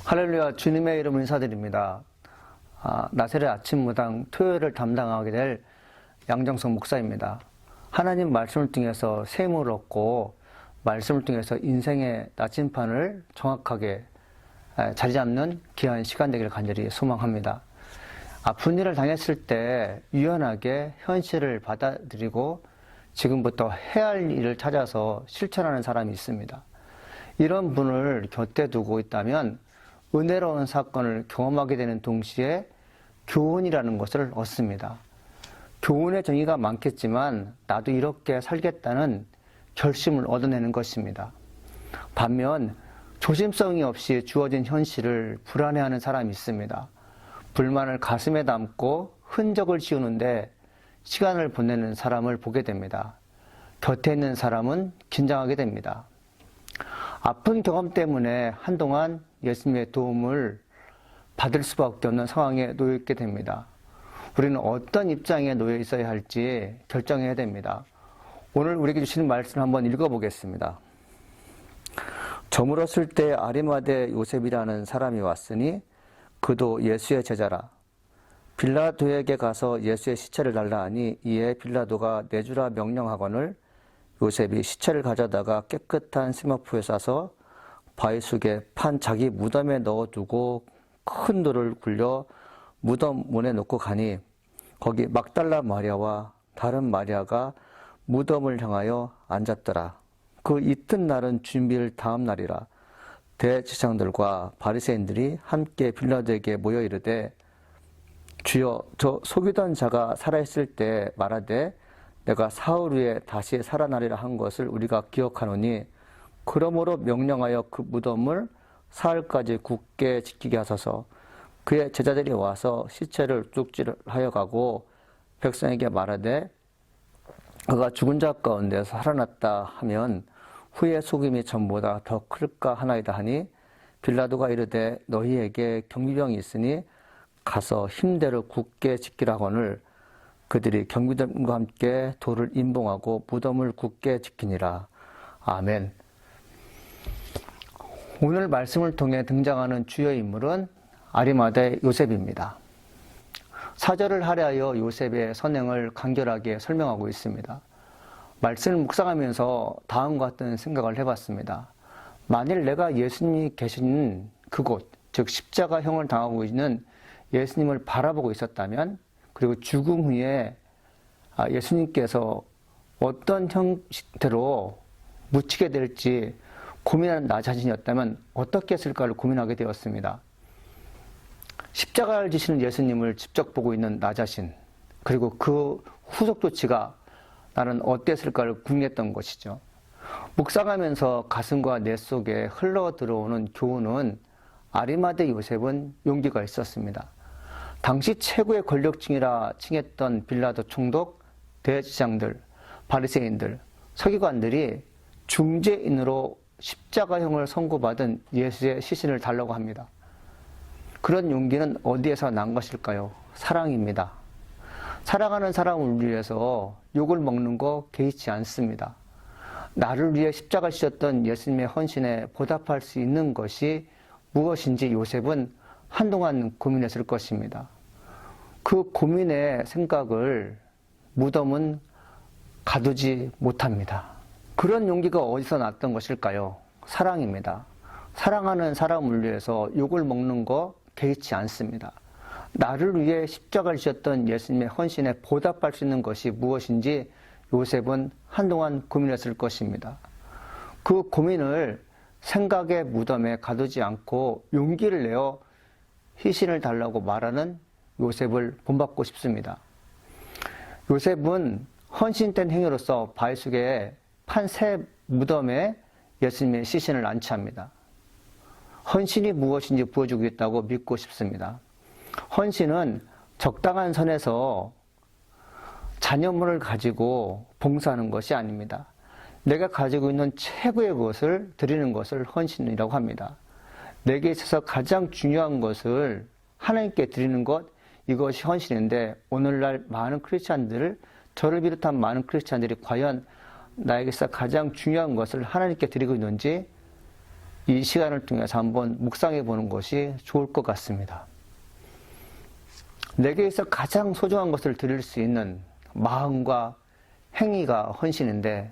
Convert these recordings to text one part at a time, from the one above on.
할렐루야, 주님의 이름으로 인사드립니다. 나세렛 아침무당 토요일을 담당하게 될 양정석 목사입니다. 하나님 말씀을 통해서 샘을 얻고 말씀을 통해서 인생의 나침판을 정확하게 자리 잡는 귀한 시간 되기를 간절히 소망합니다. 아픈 일을 당했을 때 유연하게 현실을 받아들이고 지금부터 해야 할 일을 찾아서 실천하는 사람이 있습니다. 이런 분을 곁에 두고 있다면 은혜로운 사건을 경험하게 되는 동시에 교훈이라는 것을 얻습니다. 교훈의 정의가 많겠지만 나도 이렇게 살겠다는 결심을 얻어내는 것입니다. 반면 조심성이 없이 주어진 현실을 불안해하는 사람이 있습니다. 불만을 가슴에 담고 흔적을 지우는데 시간을 보내는 사람을 보게 됩니다. 곁에 있는 사람은 긴장하게 됩니다. 아픈 경험 때문에 한동안 예수님의 도움을 받을 수밖에 없는 상황에 놓여 있게 됩니다. 우리는 어떤 입장에 놓여 있어야 할지 결정해야 됩니다. 오늘 우리에게 주시는 말씀을 한번 읽어보겠습니다. 저물었을 때 아리마대 요셉이라는 사람이 왔으니 그도 예수의 제자라. 빌라도에게 가서 예수의 시체를 달라 하니 이에 빌라도가 내주라 명령하거늘 요셉이 시체를 가져다가 깨끗한 세마포에 싸서 바위 속에 판 자기 무덤에 넣어두고 큰 돌을 굴려 무덤 문에 놓고 가니 거기 막달라 마리아와 다른 마리아가 무덤을 향하여 앉았더라. 그 이튿날은 준비일 다음 날이라. 대제사장들과 바리새인들이 함께 빌라도에게 모여 이르되 주여 저 속이던 자가 살아있을 때 말하되 내가 사흘 후에 다시 살아나리라 한 것을 우리가 기억하노니 그러므로 명령하여 그 무덤을 사흘까지 굳게 지키게 하소서. 그의 제자들이 와서 시체를 뚝질하여 가고 백성에게 말하되 그가 죽은 자 가운데서 살아났다 하면 후에 속임이 전보다 더 클까 하나이다 하니 빌라도가 이르되 너희에게 경비병이 있으니 가서 힘대로 굳게 지키라거늘 그들이 경비병과 함께 돌을 임봉하고 무덤을 굳게 지키니라. 아멘. 오늘 말씀을 통해 등장하는 주요 인물은 아리마대 요셉입니다. 사절을 할애하여 요셉의 선행을 간결하게 설명하고 있습니다. 말씀을 묵상하면서 다음과 같은 생각을 해봤습니다. 만일 내가 예수님이 계신 그곳, 즉 십자가형을 당하고 있는 예수님을 바라보고 있었다면, 그리고 죽음 후에 예수님께서 어떤 형태로 묻히게 될지 고민하는 나 자신이었다면 어떻게 했을까를 고민하게 되었습니다. 십자가를 지시는 예수님을 직접 보고 있는 나 자신, 그리고 그 후속 조치가 나는 어땠을까를 궁리했던 것이죠. 묵상하면서 가슴과 뇌 속에 흘러 들어오는 교훈은 아리마대 요셉은 용기가 있었습니다. 당시 최고의 권력층이라 칭했던 빌라도 총독, 대제사장들, 바리새인들, 서기관들이 중죄인으로 십자가형을 선고받은 예수의 시신을 달라고 합니다. 그런 용기는 어디에서 난 것일까요? 사랑입니다. 사랑하는 사람을 위해서 욕을 먹는 거 개의치 않습니다. 나를 위해 십자가를 지셨던 예수님의 헌신에 보답할 수 있는 것이 무엇인지 요셉은 한동안 고민했을 것입니다. 그 고민의 생각을 무덤은 가두지 못합니다. 그런 용기가 어디서 났던 것일까요? 사랑입니다. 사랑하는 사람을 위해서 욕을 먹는 거 개의치 않습니다. 나를 위해 십자가를 지셨던 예수님의 헌신에 보답할 수 있는 것이 무엇인지 요셉은 한동안 고민했을 것입니다. 그 고민을 생각의 무덤에 가두지 않고 용기를 내어 희신을 달라고 말하는 요셉을 본받고 싶습니다. 요셉은 헌신된 행위로서 바위속에 판 새 무덤에 예수님의 시신을 안치합니다. 헌신이 무엇인지 보여주겠다고 믿고 싶습니다. 헌신은 적당한 선에서 잔여물을 가지고 봉사하는 것이 아닙니다. 내가 가지고 있는 최고의 것을 드리는 것을 헌신이라고 합니다. 내게 있어서 가장 중요한 것을 하나님께 드리는 것, 이것이 헌신인데 오늘날 많은 크리스찬들을, 저를 비롯한 많은 크리스찬들이 과연 나에게서 가장 중요한 것을 하나님께 드리고 있는지 이 시간을 통해서 한번 묵상해 보는 것이 좋을 것 같습니다. 내게서 가장 소중한 것을 드릴 수 있는 마음과 행위가 헌신인데,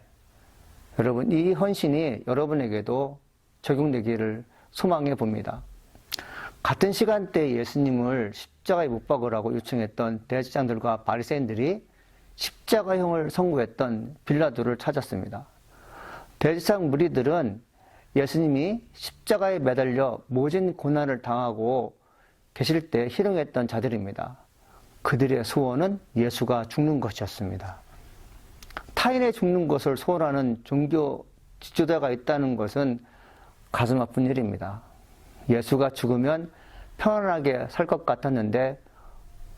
여러분, 이 헌신이 여러분에게도 적용되기를 소망해 봅니다. 같은 시간대에 예수님을 십자가에 못 박으라고 요청했던 대제사장들과 바리새인들이 십자가형을 선고했던 빌라도를 찾았습니다. 대제사장 무리들은 예수님이 십자가에 매달려 모진 고난을 당하고 계실 때 희롱했던 자들입니다. 그들의 소원은 예수가 죽는 것이었습니다. 타인의 죽는 것을 소원하는 종교 지도자가 있다는 것은 가슴 아픈 일입니다. 예수가 죽으면 편안하게 살 것 같았는데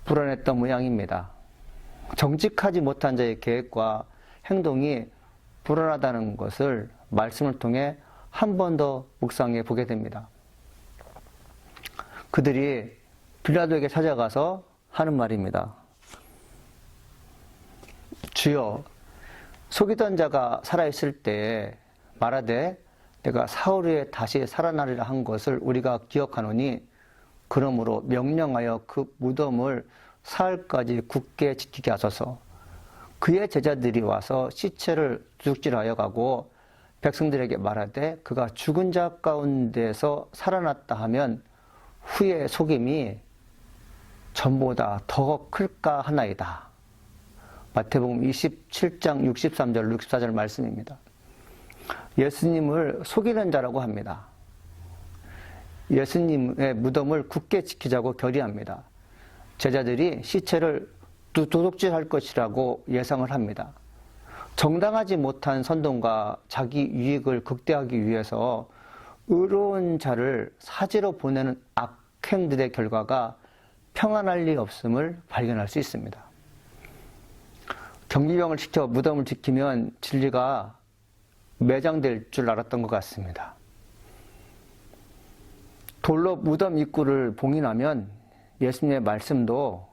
불안했던 모양입니다. 정직하지 못한 자의 계획과 행동이 불안하다는 것을 말씀을 통해 한 번 더 묵상해 보게 됩니다. 그들이 빌라도에게 찾아가서 하는 말입니다. 주여, 속이던 자가 살아있을 때에 말하되 내가 사흘 후에 다시 살아나리라 한 것을 우리가 기억하노니 그러므로 명령하여 그 무덤을 사흘까지 굳게 지키게 하소서. 그의 제자들이 와서 시체를 두둑질하여 가고 백성들에게 말하되 그가 죽은 자 가운데서 살아났다 하면 후에 속임이 전보다 더 클까 하나이다. 마태복음 27장 63절 64절 말씀입니다. 예수님을 속이는 자라고 합니다. 예수님의 무덤을 굳게 지키자고 결의합니다. 제자들이 시체를 도둑질할 것이라고 예상을 합니다. 정당하지 못한 선동과 자기 유익을 극대화하기 위해서 의로운 자를 사지로 보내는 악행들의 결과가 평안할 리 없음을 발견할 수 있습니다. 경비병을 시켜 무덤을 지키면 진리가 매장될 줄 알았던 것 같습니다. 돌로 무덤 입구를 봉인하면 예수님의 말씀도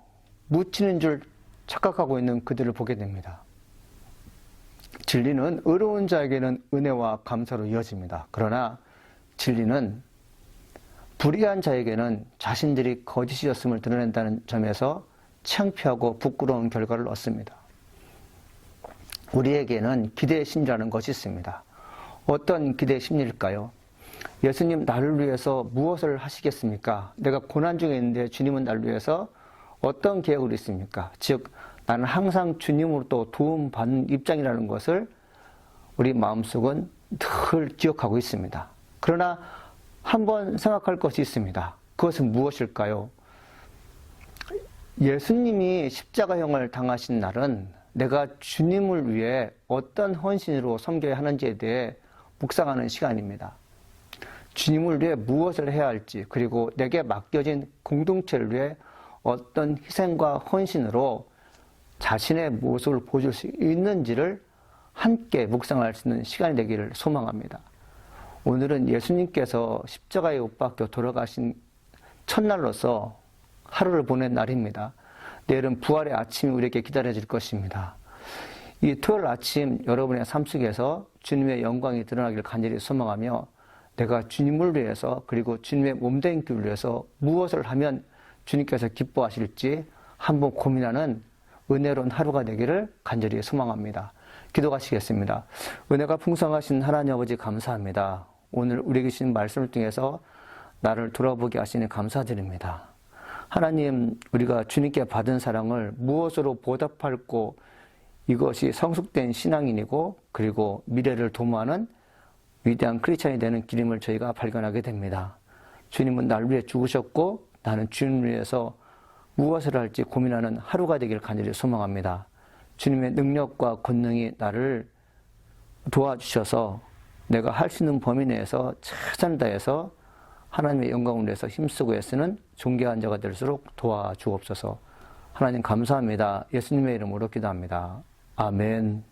묻히는 줄 착각하고 있는 그들을 보게 됩니다. 진리는 의로운 자에게는 은혜와 감사로 이어집니다. 그러나 진리는 불의한 자에게는 자신들이 거짓이었음을 드러낸다는 점에서 창피하고 부끄러운 결과를 얻습니다. 우리에게는 기대의 심리라는 것이 있습니다. 어떤 기대의 심리일까요? 예수님, 나를 위해서 무엇을 하시겠습니까? 내가 고난 중에 있는데 주님은 나를 위해서 어떤 계획으로 있습니까? 즉, 나는 항상 주님으로부터 도움받는 입장이라는 것을 우리 마음속은 늘 기억하고 있습니다. 그러나 한번 생각할 것이 있습니다. 그것은 무엇일까요? 예수님이 십자가형을 당하신 날은 내가 주님을 위해 어떤 헌신으로 섬겨야 하는지에 대해 묵상하는 시간입니다. 주님을 위해 무엇을 해야 할지, 그리고 내게 맡겨진 공동체를 위해 어떤 희생과 헌신으로 자신의 모습을 보여줄 수 있는지를 함께 묵상할 수 있는 시간이 되기를 소망합니다. 오늘은 예수님께서 십자가에 못 박혀 돌아가신 첫날로서 하루를 보낸 날입니다. 내일은 부활의 아침이 우리에게 기다려질 것입니다. 이 토요일 아침 여러분의 삶 속에서 주님의 영광이 드러나기를 간절히 소망하며 내가 주님을 위해서 그리고 주님의 몸된 교회를 위해서 무엇을 하면 주님께서 기뻐하실지 한번 고민하는 은혜로운 하루가 되기를 간절히 소망합니다. 기도하시겠습니다. 은혜가 풍성하신 하나님 아버지 감사합니다. 오늘 우리에게 주신 말씀을 통해서 나를 돌아보게 하시니 감사드립니다. 하나님, 우리가 주님께 받은 사랑을 무엇으로 보답할고 이것이 성숙된 신앙인이고 그리고 미래를 도모하는 위대한 크리스찬이 되는 길임을 저희가 발견하게 됩니다. 주님은 나를 위해 죽으셨고 나는 주님을 위해서 무엇을 할지 고민하는 하루가 되길 간절히 소망합니다. 주님의 능력과 권능이 나를 도와주셔서 내가 할 수 있는 범위 내에서 최선을 다해서 하나님의 영광을 위해서 힘쓰고 애쓰는 존귀한 자가 될수록 도와주옵소서. 하나님 감사합니다. 예수님의 이름으로 기도합니다. 아멘.